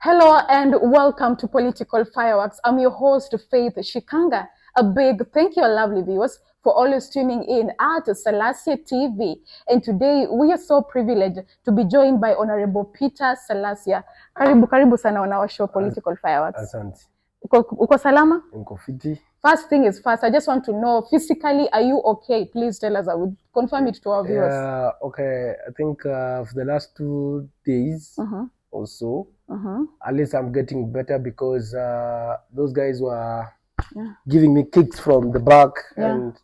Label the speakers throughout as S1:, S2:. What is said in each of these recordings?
S1: Hello and welcome to Political Fireworks. I'm your host, Faith Shikanga. A big thank you, lovely viewers, for always tuning in at SALASYA TV. And today we are so privileged to be joined by Honorable Peter SALASYA. Karibu sana on our show, Political Fireworks.
S2: Asante.
S1: Uko salama?
S2: Niko fiti.
S1: First thing is first, I just want to know, physically, are you okay? Please tell us. I would confirm it to our viewers.
S2: Yeah, okay. I think for the last 2 days or so, at least I'm getting better because those guys were giving me kicks from the back and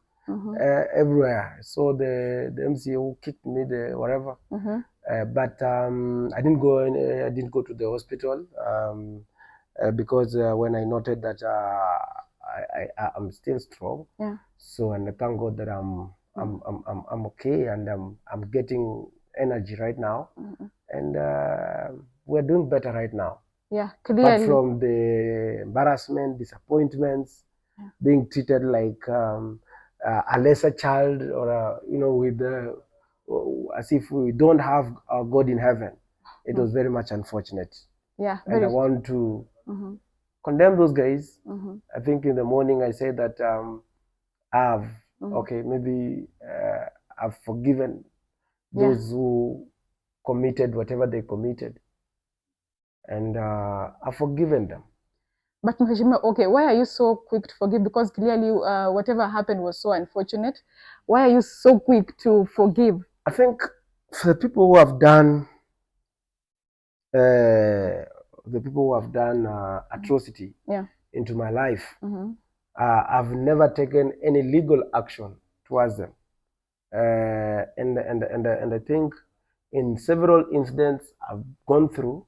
S2: everywhere. So the MCA who kicked me, the whatever. But I didn't go to the hospital because when I noted that I'm still strong. So, and I thank God that I'm okay, and I'm getting energy right now, and we're doing better right now.
S1: Yeah, clearly.
S2: Apart from the embarrassment, disappointments, being treated like a lesser child, or with as if we don't have a God in heaven. It was very much unfortunate.
S1: Yeah,
S2: and I want to condemn those guys. I think in the morning I said that I've forgiven those who committed whatever they committed, and I've forgiven them.
S1: But Mheshimiwa, okay, why are you so quick to forgive? Because clearly whatever happened was so unfortunate. Why are you so quick to forgive?
S2: I think for the people who have done atrocity into my life, I've never taken any legal action towards them, and I think in several incidents I've gone through,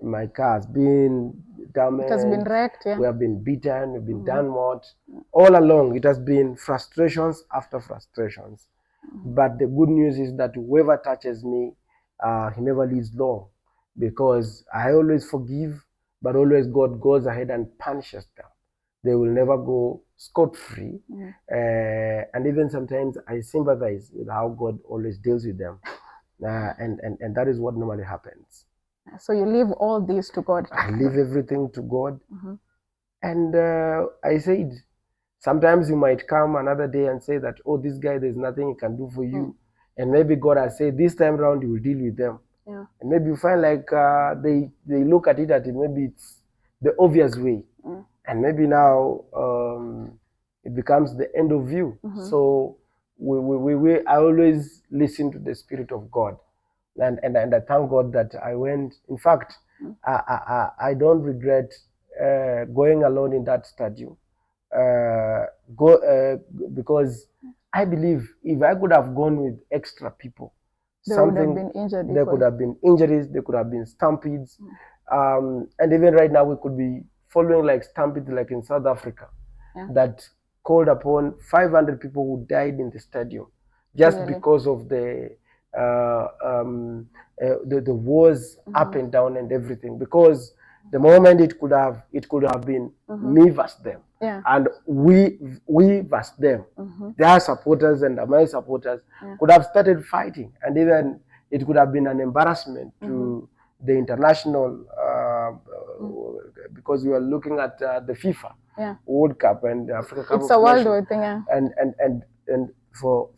S2: my car has been damaged,
S1: it has been wrecked,
S2: we have been beaten, we've been done what, all along it has been frustrations after frustrations. But the good news is that whoever touches me, he never lives long, because I always forgive, but always God goes ahead and punishes them. They will never go scot-free. And even sometimes I sympathize with how God always deals with them. And that is what normally happens.
S1: So you leave all this to God?
S2: I leave everything to God. And I said, sometimes you might come another day and say that, oh, this guy, there's nothing he can do for you. And maybe God has said, this time around, you will deal with them. And maybe you find like they look at it maybe it's the obvious way. And maybe now it becomes the end of view. So I always listen to the Spirit of God. And I thank God that I went. In fact, I don't regret going alone in that stadium. Because I believe if I could have gone with extra people,
S1: there would have been injured.
S2: There could have been injuries, there could have been stampedes. And even right now, we could be following like stampedes like in South Africa, that called upon 500 people who died in the stadium just because of the wars up and down and everything. Because the moment it could have been me versus them, and we versus them. Their supporters and my supporters could have started fighting, and even it could have been an embarrassment to the international, because we were looking at the FIFA World Cup and Africa Cup.
S1: It's a worldwide thing,
S2: and for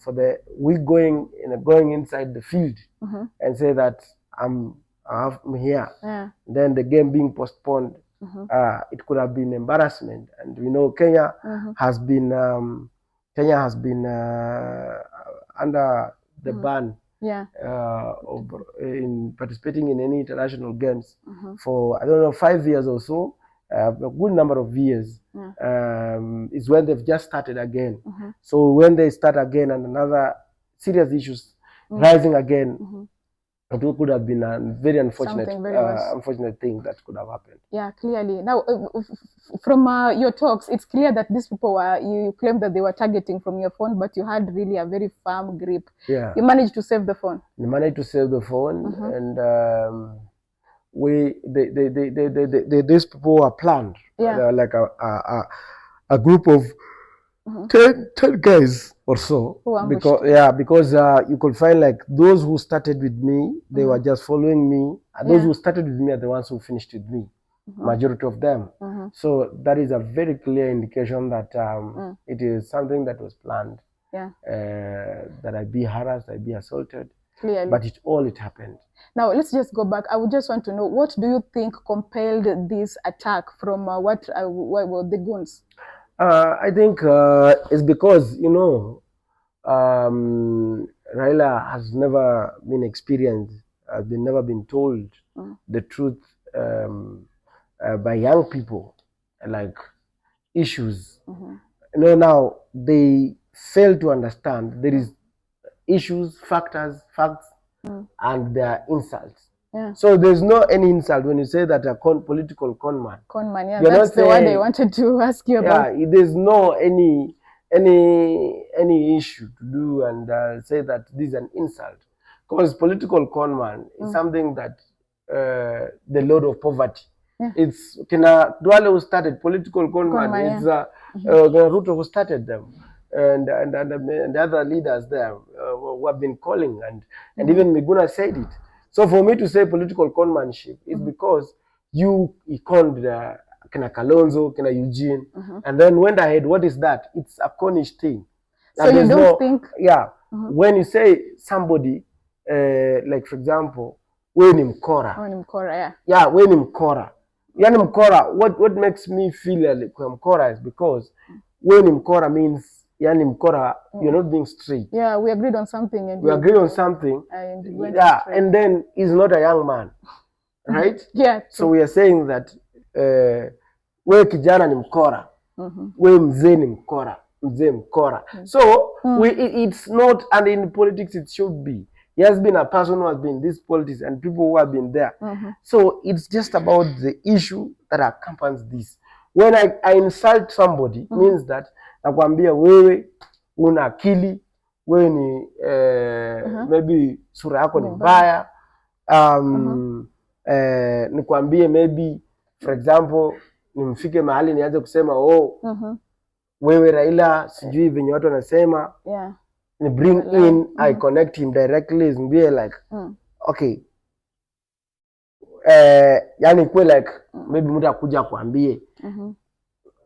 S2: we going inside the field and say that I'm here, then the game being postponed, it could have been embarrassment. And we know Kenya has been under the ban in participating in any international games for, I don't know, 5 years or so. A good number of years is when they've just started again. So when they start again and another serious issues rising again, it could have been a very unfortunate thing that could have happened.
S1: Yeah, clearly. Now, from your talks, it's clear that these people you claimed that they were targeting from your phone, but you had really a very firm grip.
S2: Yeah.
S1: You managed to save the phone.
S2: You managed to save the phone, and these people were planned. Like a group of 10 guys or so. Because you could find like those who started with me, they were just following me. Those who started with me are the ones who finished with me. Majority of them. So that is a very clear indication that it is something that was planned. That I be harassed, I be assaulted. Clearly. But it happened.
S1: Now let's just go back. I would just want to know, what do you think compelled this attack from what were the Goons?
S2: I think it's because, you know, Raila has never been experienced, never been told the truth by young people, like issues. You know, now they fail to understand there is issues, facts, and there are insults. So there's no any insult when you say that a political conman.
S1: Conman, yeah, that's the word I wanted to ask you about.
S2: Yeah, there's no any issue to do and say that this is an insult, because political conman is something that the load of poverty. It's Duale who started political conman. It's Ruto who started them. And the other leaders there who have been calling, and even Miguna said it. So for me to say political conmanship is because you conned Kena Kalonzo, Kena Eugene, and then went ahead. What is that? It's a connish thing.
S1: So you don't think?
S2: Yeah. When you say somebody, like for example, Weni Mkora.
S1: Weni Mkora, yeah.
S2: Yeah, Weni Mkora. Yani Mkora, what makes me feel like Mkora is because Weni Mkora means Yani Mkora, you're not being straight.
S1: Yeah, we agreed on something. And
S2: we agreed on something. And then he's not a young man. Right?
S1: Yeah. True.
S2: So we are saying that we kijana ni Mkora. We mzee ni Mkora. Mzee Mkora. So it's not, and in politics it should be. He has been a person who has been in this politics and people who have been there. So it's just about the issue that accompanies this. When I insult somebody, means that nakwambia wewe una akili, wewe ni maybe sura yako ni mbaya, nikwambie maybe for example nimfike mahali nianze kusema wewe Raila sijui venye watu wanasema, ni bring in, I connect him directly, niambie like okay, yani kwe like maybe mtu akuja kuambie,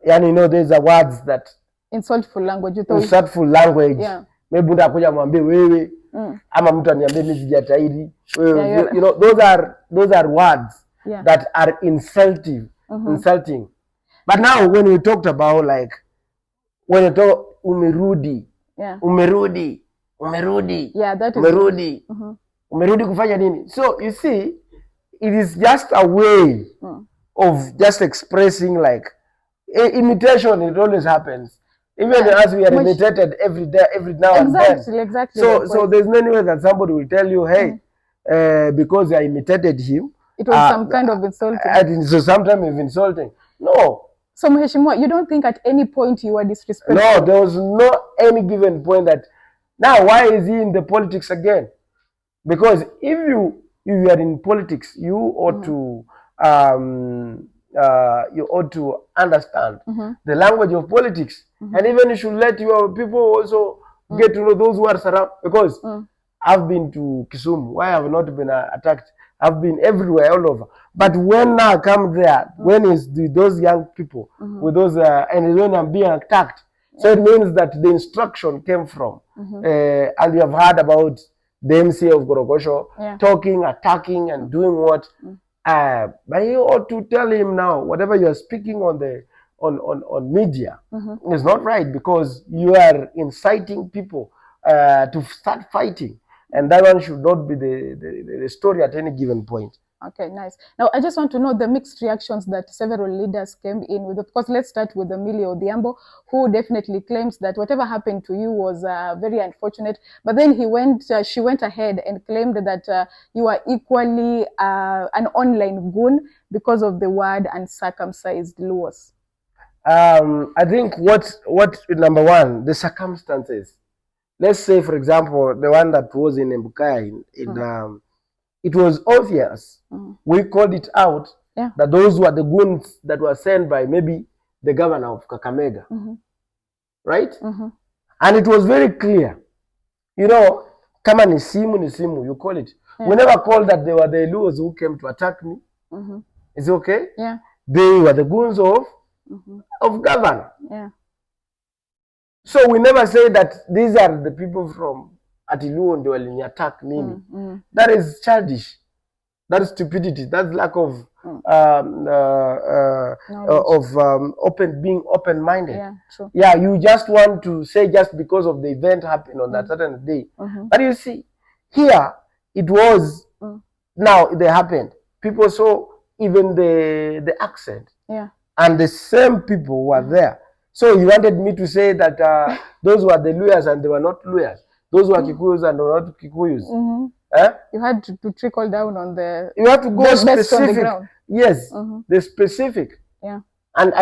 S2: yani you know there's a words that
S1: insultful language,
S2: yeah. Maybe mtu akuja mwambie wewe, ama mtu aniambie mimi sijatairi wewe, you know those are words that are insulting. But now when we talked about like when you talk umerudi,
S1: yeah, that is
S2: umerudi, umerudi kufanya nini? So you see, it is just a way of just expressing like imitation. It always happens. Even as we are imitated every day, every now and then.
S1: Exactly.
S2: So there's no way that somebody will tell you, hey, because I imitated him,
S1: it was some kind of insulting.
S2: So sometimes it's insulting. No.
S1: So Mheshimiwa, you don't think at any point you were disrespectful?
S2: No, there was no any given point that. Now, why is he in the politics again? Because if you are in politics, you ought to understand the language of politics, and even you should let your people also get to know those who are surrounded. Because I've been to Kisumu, why have not been attacked? I've been everywhere, all over. But when I come there, when is those young people with those, and when I'm being attacked, so it means that the instruction came from, and you have heard about the MC of Gorogosho talking, attacking, and doing what. But you ought to tell him now, whatever you are speaking on the on media is not right, because you are inciting people to start fighting, and that one should not be the story at any given point.
S1: Okay, nice. Now, I just want to know the mixed reactions that several leaders came in with. Of course, let's start with Millie Odhiambo, who definitely claims that whatever happened to you was very unfortunate. But then she went ahead and claimed that you are equally an online goon because of the word uncircumcised Luos.
S2: I think what number one, the circumstances. Let's say, for example, the one that was in Mbukaya, it was obvious. We called it out that those were the goons that were sent by maybe the governor of Kakamega. right? And it was very clear, you know, kama ni simu, you call it. We never called that they were the Luos who came to attack me. Is it okay?
S1: Yeah.
S2: They were the goons of governor.
S1: Yeah.
S2: So we never say that these are the people from Atiluo and they will attack me. That is childish. That is stupidity. That's lack of being open-minded.
S1: Yeah, true.
S2: Yeah, you just want to say just because of the event happened on that certain day. But you see, here it was now they happened. People saw even the accent.
S1: Yeah.
S2: And the same people were there. So you wanted me to say that those were the lawyers and they were not lawyers. Those were Kikuyus and they were not Kikuyus.
S1: You had to trickle down on the.
S2: You have to go specific. Yes, the specific.
S1: Yeah.
S2: And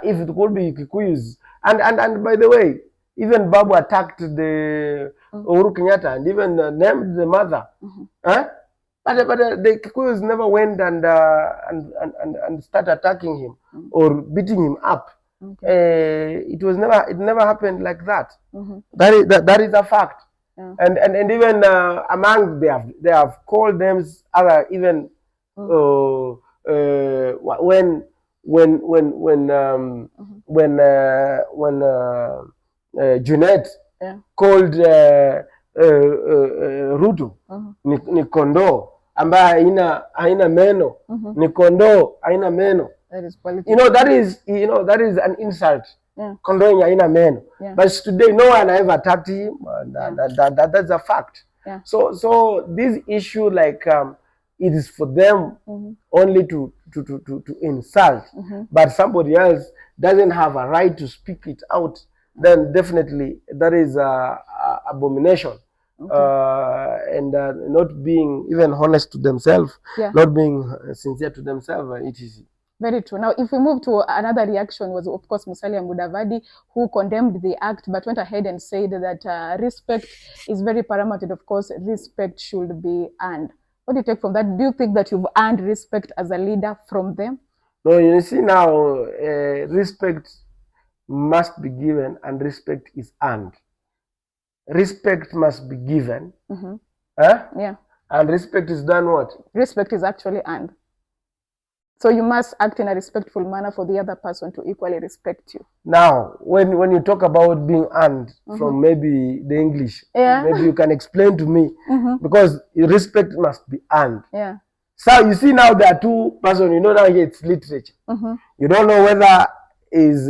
S2: if it could be Kikuyus, and by the way, even Babu attacked the Uhuru Kenyatta and even named the mother. But the Kikuyus never went and started attacking him or beating him up. It never happened like that. That is a fact. Yeah. And even among they have called them other even when Junet called Ruto ni kondoo ambaye haina meno, ni kondoo haina meno.
S1: That is politics.
S2: That is an insult. Kondoo haina meno. But today no one ever attacked him. That's a fact.
S1: Yeah.
S2: So this issue, like it is for them only to insult, but somebody else doesn't have a right to speak it out, then definitely that is abomination. And not being even honest to themselves, not being sincere to themselves, etc.
S1: Very true. Now, if we move to another reaction, was of course Musalia Mudavadi, who condemned the act but went ahead and said that respect is very paramount. Of course, respect should be earned. What do you take from that? Do you think that you've earned respect as a leader from them?
S2: No, you see now, respect must be given and respect is earned. Respect must be given.
S1: Yeah.
S2: And respect is done what?
S1: Respect is actually earned. So you must act in a respectful manner for the other person to equally respect you.
S2: Now, when you talk about being earned from maybe the English, maybe you can explain to me, because respect must be earned.
S1: Yeah.
S2: So you see now there are two persons, you know now here it's literature. You don't know whether is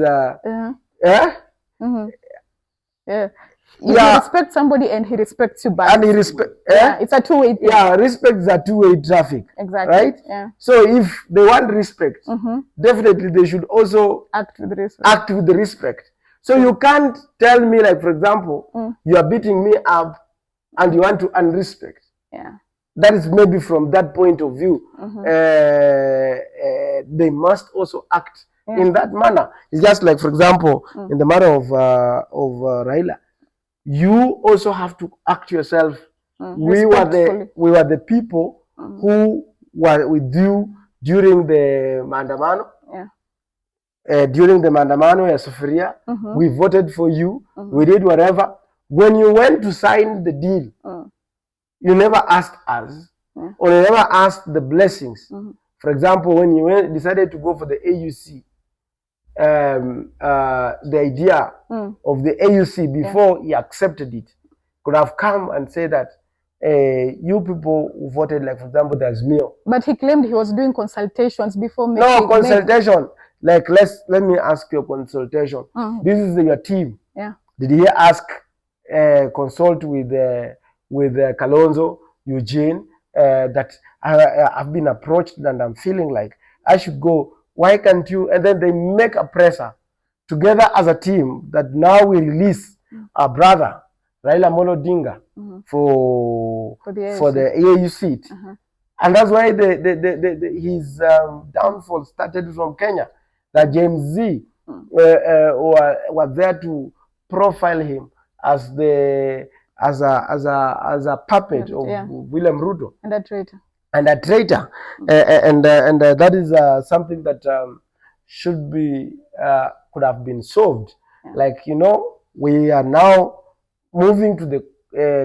S1: You respect somebody and he respects you back.
S2: And he respect.
S1: It's a two-way thing.
S2: Yeah, respect is a two-way traffic.
S1: Exactly.
S2: Right?
S1: Yeah.
S2: So if they want respect, definitely they should also
S1: act with the respect.
S2: So you can't tell me, like, for example, you are beating me up and you want to earn respect.
S1: Yeah.
S2: That is maybe from that point of view. They must also act in that manner. It's just like, for example, in the matter of Raila. You also have to act yourself. We were the people who were with you during the Mandamano. During the Mandamano ya Sufuria, we voted for you. We did whatever. When you went to sign the deal, you never asked us, or you never asked the blessings. For example, when you decided to go for the AUC, the idea of the AUC before he accepted it could have come and said that you people who voted, like, for example, there's Mio.
S1: But he claimed he was doing consultations before making.
S2: No consultation. Like, let me ask you a consultation. This is your team.
S1: Yeah.
S2: Did he ask consult with Kalonzo, Eugene, that I've been approached and I'm feeling like I should go? Why can't you? And then they make a presser together as a team that now we release our brother Raila Molo Odinga for the AU seat. And that's why his downfall started from Kenya. That James Z were there to profile him as a puppet of William Ruto
S1: and a traitor.
S2: And that is something that should be could have been solved. Like, you know, we are now moving to the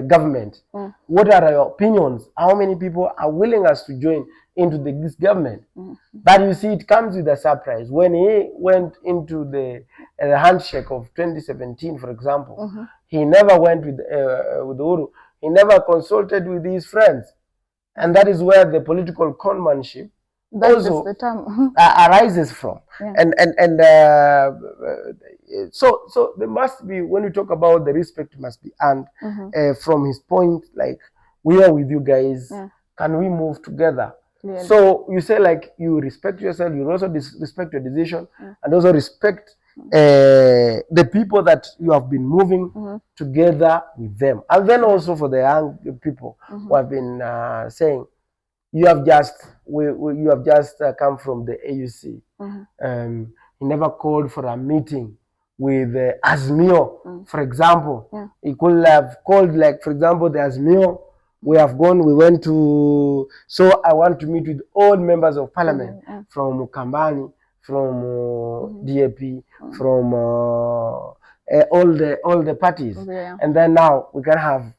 S2: government. What are our opinions? How many people are willing us to join into this government? But you see, it comes with a surprise. When he went into the handshake of 2017, for example, he never went with Uhuru. He never consulted with his friends. And that is where the political conmanship also arises from. So there must be, when you talk about the respect must be earned from his point, like, we are with you guys, can we move together? Clearly. So you say, like, you respect yourself, you also respect your decision, and also respect the people that you have been moving together with them. And then also for the young people who have been saying, you have just come from the AUC. He never called for a meeting with Azmio, for example. He could have called, like, for example, the Azmio. We went to, so I want to meet with all members of parliament from Kambani, from DAP, from all the parties. And then now we can have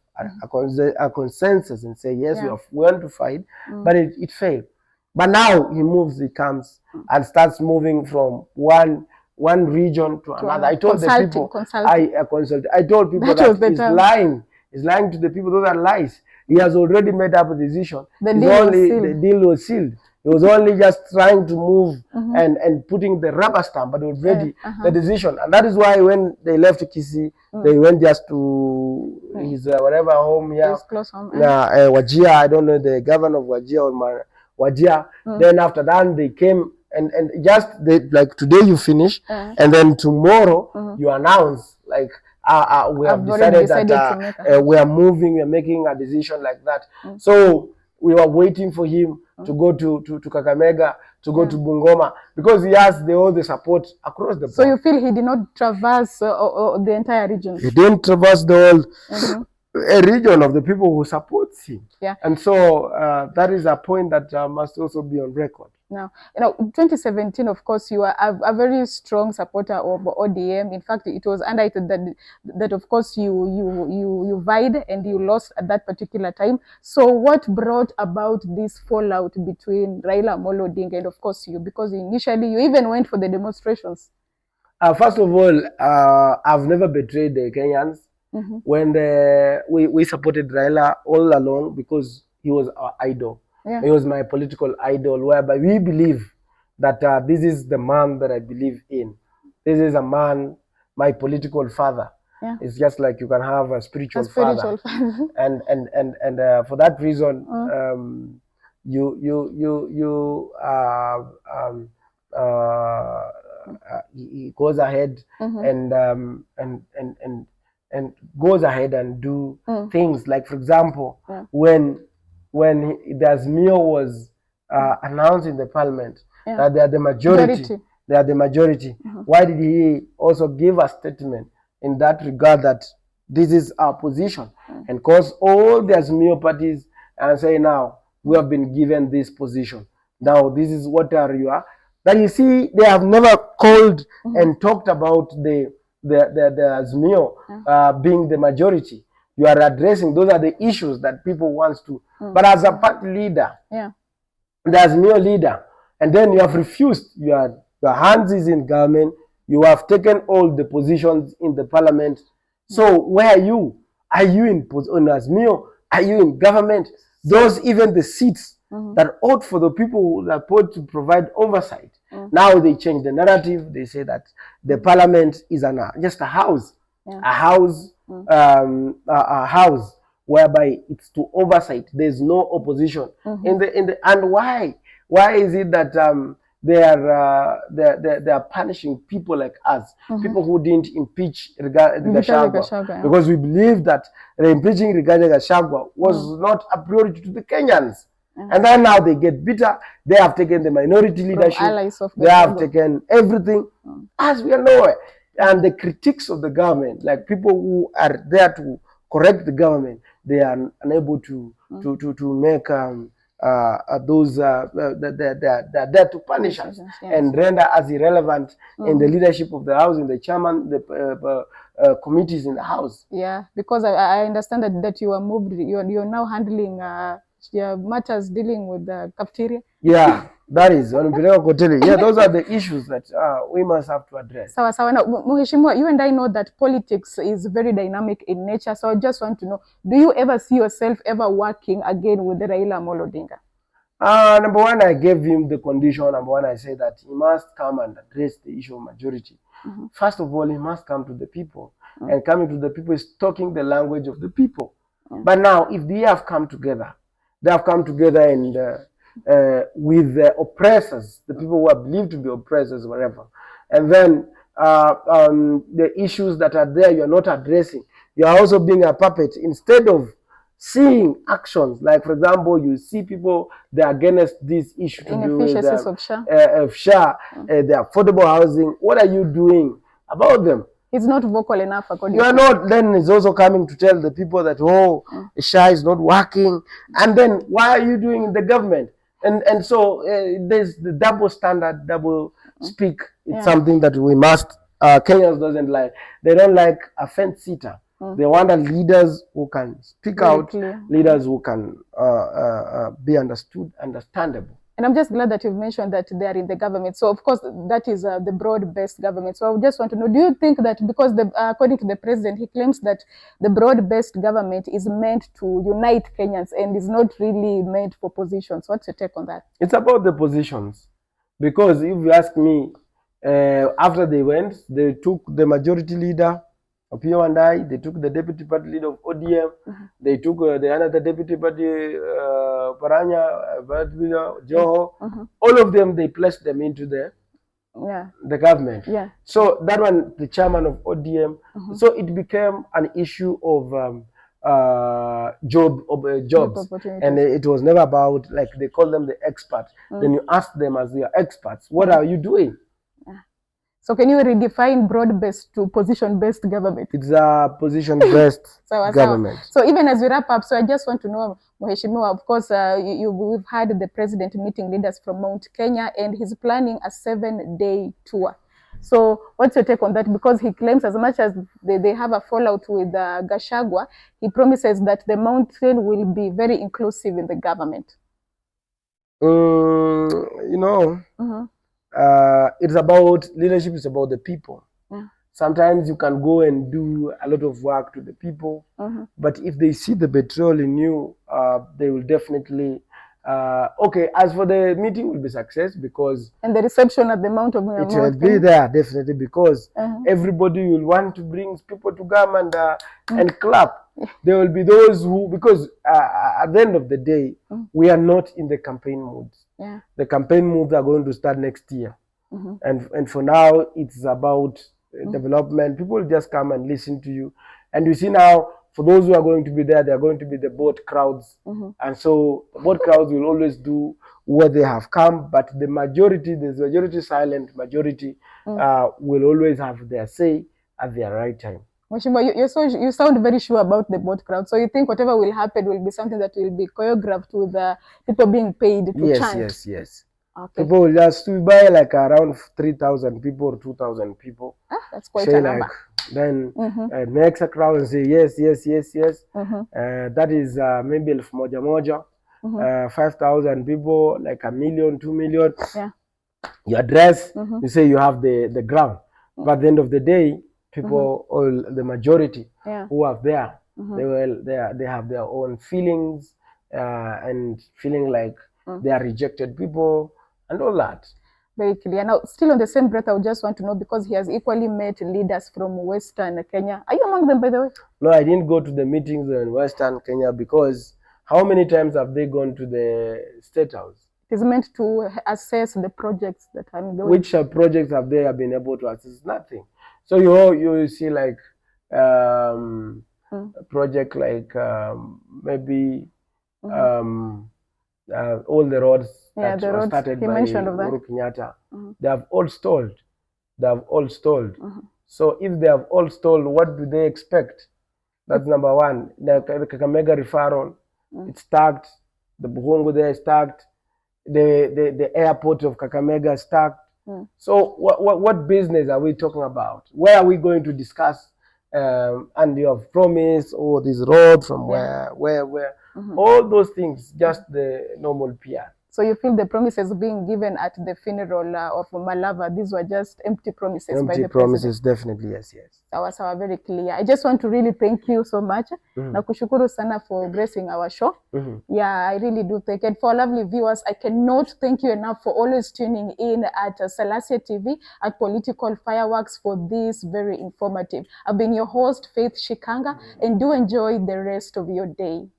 S2: a consensus and say, yes, we want to fight, but it failed. But now he comes and starts moving from one region to another. I told the people, I told people that he's lying. He's lying to the people. Those are lies. He has already made up a decision. The deal was sealed. He was only just trying to move and putting the rubber stamp, but already the decision. And that is why when they left Kisii, they went just to his whatever home here. His close home. Wajir, I don't know, the governor of Wajir or Wajir. Then after that, they came and just like today you finish, and then tomorrow you announce, like, we have decided that we are moving, we are making a decision like that. So we were waiting for him to go to Kakamega, to go to Bungoma, because he has all the support across the board.
S1: So you feel he did not traverse the entire region?
S2: He didn't traverse the whole region of the people who supports him. And so that is a point that must also be on record.
S1: Now, 2017, of course, you are a very strong supporter of ODM. In fact, it was highlighted that of course you vied and you lost at that particular time. So what brought about this fallout between Raila Amolo Odinga and of course you? Because initially you even went for the demonstrations.
S2: First of all, I've never betrayed the Kenyans. When we supported Raila all along because he was our idol. He was my political idol, whereby we believe that this is the man that I believe in. This is a man, my political father. It's just like you can have a spiritual father. And for that reason, he goes ahead and goes ahead and do things like, for example, when the Azmio was announced in the parliament that they are the majority. They are the majority. Why did he also give a statement in that regard that this is our position? And cause all the Azmio parties and say, now we have been given this position. Now this is what you are. That you see, they have never called and talked about the Azmio being the majority. You are addressing, those are the issues that people want to. But as a party leader, the Azmio leader, and then you have refused, your hands is in government, you have taken all the positions in the parliament. So where are you? Are you in Azmio? Are you in government? Those, even the seats that ought for the people that ought to provide oversight. Now they change the narrative. They say that the parliament is just a house, a house whereby it's to oversight. There's no opposition and why is it that they are punishing people like us, people who didn't impeach Rigathi Gachagua, because we believe that the impeaching Rigathi Gachagua was not a priority to the Kenyans. And then now they get bitter. They have taken the minority leadership. They have taken everything, as we are nowhere. And the critics of the government, like people who are there to correct the government, they are unable to make those they're there to punish us and render us irrelevant in the leadership of the house, in the chairman, the committees in the house.
S1: Yeah, because I understand that you are moved. You're now handling your matters dealing with the cafeteria.
S2: Yeah, that is yeah, those are the issues that we must have to address.
S1: Sawa sawa. Now, Mheshimiwa, you and I know that politics is very dynamic in nature. So I just want to know, do you ever see yourself ever working again with the Raila Amolo Odinga?
S2: Number one, I gave him the condition. Number one, I said that he must come and address the issue of majority. First of all, he must come to the people. And coming to the people is talking the language of the people. But now, if they have come together, and with the oppressors, the people who are believed to be oppressors, whatever. And then the issues that are there, you're not addressing. You are also being a puppet instead of seeing actions. Like, for example, you see people, they're against this issue to do with SHA, the affordable housing. What are you doing about them?
S1: It's not vocal enough.
S2: You are not. Then it's also coming to tell the people that, oh, SHA is not working. And then why are you doing in the government? And so there's the double standard, double speak. It's something that we must, Kenyans doesn't like. They don't like a fence sitter. They want leaders who can speak out, leaders who can be understandable.
S1: And I'm just glad that you've mentioned that they are in the government. So, of course, that is the broad-based government. So I just want to know, do you think that because, according to the president, he claims that the broad-based government is meant to unite Kenyans and is not really meant for positions? What's your take on that?
S2: It's about the positions. Because if you ask me, after they went, they took the majority leader, Opio and I, they took the deputy party leader of ODM, they took the another deputy party, Paranya, Joho, all of them, they placed them into the government. So that one, the chairman of ODM, so it became an issue of jobs, and it was never about, like they call them the experts. Then you ask them as their experts, what are you doing?
S1: So can you redefine broad-based to position-based government?
S2: It's a position-based government.
S1: So even as we wrap up, so I just want to know, Mheshimiwa, of course, we've had the president meeting leaders from Mount Kenya, and he's planning a 7-day tour. So what's your take on that? Because he claims as much as they have a fallout with Gachagua, he promises that the mountain will be very inclusive in the government.
S2: You know, it's about leadership, is about the people. Sometimes you can go and do a lot of work to the people, but if they see the betrayal in you, they will definitely okay. As for the meeting, will be success because
S1: and the reception at the Mount of
S2: it will be there definitely because everybody will want to bring people to come and clap. There will be those who, because at the end of the day, we are not in the campaign mood. The campaign moves are going to start next year, and for now it's about development. People just come and listen to you, and you see now, for those who are going to be there, they are going to be the boat crowds, and so the boat crowds will always do where they have come, but the majority, the majority silent majority, will always have their say at their right time.
S1: Mheshimiwa, you sound very sure about the boat crowd. So you think whatever will happen will be something that will be choreographed with people being paid to chant?
S2: Yes. Okay. People will just buy like around 3,000 people or 2,000 people.
S1: That's quite a number.
S2: Then next crowd and say yes. That is maybe elfu moja. 5,000 people, like 1 million, 2 million. You address, you say you have the ground. But at the end of the day, people, all the majority who are there, they have their own feelings and feeling like they are rejected people and all that.
S1: Very clear. Now, still on the same breath, I would just want to know, because he has equally met leaders from Western Kenya. Are you among them, by the way?
S2: No, I didn't go to the meetings in Western Kenya because how many times have they gone to the State House?
S1: It is meant to assess the projects that I'm going.
S2: Which projects have they been able to assess? Nothing. So you see like a project like maybe all the roads that were started by Uhuru Kenyatta. They have all stalled. So if they have all stalled, what do they expect? That's number one. The Kakamega referral, it's tagged. The Buhongo there is stacked. The airport of Kakamega is stacked. So what business are we talking about? Where are we going to discuss? And you have promised, oh, this road from where? All those things, just the normal PR.
S1: So you feel the promises being given at the funeral of Malava, these were just empty promises by the
S2: promises,
S1: president?
S2: definitely, yes.
S1: Sawa, very clear. I just want to really thank you so much. Nakushukuru sana for gracing our show. Yeah, I really do thank you. And for lovely viewers, I cannot thank you enough for always tuning in at SALASYA TV, at Political Fireworks, for this very informative. I've been your host, Faith Shikanga, and do enjoy the rest of your day.